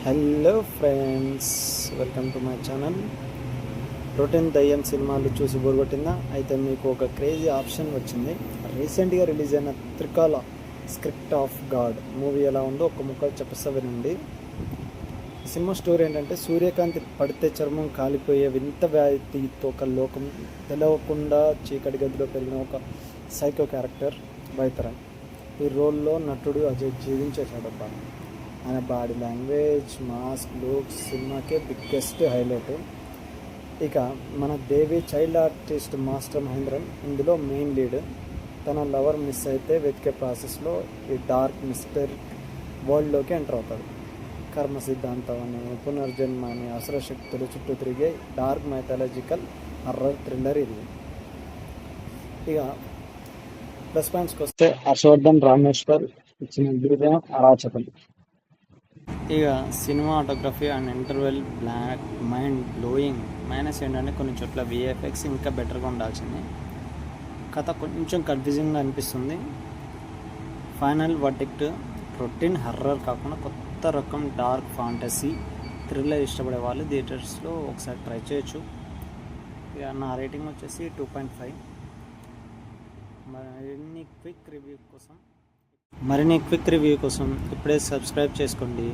Hello friends, welcome to my channel. Routine దయ్యం సినిమాలు చూసి బోర్ కొట్టిందా? అయితే మీకు ఒక క్రేజీ ఆప్షన్ వచ్చింది. రీసెంట్గా రిలీజ్ అయిన త్రికాల స్క్రిప్ట్ ఆఫ్ గాడ్ మూవీ ఎలా ఉందో ఒక ముక్క చెప్పేస్తా వినండి. సినిమా స్టోరీ ఏంటంటే, సూర్యకాంతి పడితే చర్మం కాలిపోయే వింత వ్యాధితో ఒక లోకం తెలవకుండా చీకటి గదిలో పెరిగిన ఒక సైకో క్యారెక్టర్ వైతరణ్. ఈ రోల్లో నటుడు అజయ్ జీవించేశాడబ్బా. ఆయన బాడీ లాంగ్వేజ్, మాస్క్, లుక్స్ సినిమాకే బిగ్గెస్ట్ హైలైట్. ఇక మన Devi child artist master Mahendran ఇందులో మెయిన్ లీడ్. తన లవర్ మిస్ అయితే వెతికే ప్రాసెస్లో ఈ డార్క్ మిస్టర్ వరల్డ్లోకి ఎంటర్ అవుతాడు. కర్మ సిద్ధాంతం అని, పునర్జన్మ అని, అసురశక్తులు చుట్టూ తిరిగే డార్క్ మైథాలజికల్ హర్రర్ థ్రిల్లర్ ఇది. ఇక ప్లస్ పాయింట్స్కి వస్తే హర్షవర్ధన్ రామేశ్వర్ ఇచ్చిన బిరుదు అరాచకం. ఇక cinematography and interval block mind blowing. Minus ఏంటంటే కొన్ని చోట్ల విఎఫ్ఎక్స్ ఇంకా బెటర్గా ఉండాల్సింది. కథ కొంచెం కన్ఫ్యూజింగ్గా అనిపిస్తుంది. ఫైనల్ వర్డిక్ట్, రొటీన్ హర్రర్ కాకుండా కొత్త రకం డార్క్ ఫాంటసీ థ్రిల్లర్ ఇష్టపడే వాళ్ళు థియేటర్స్లో ఒకసారి ట్రై చేయొచ్చు. ఇక నా రేటింగ్ వచ్చేసి 2.5. మరిన్ని క్విక్ రివ్యూ కోసం ఇప్పుడే సబ్స్క్రైబ్ చేసుకోండి.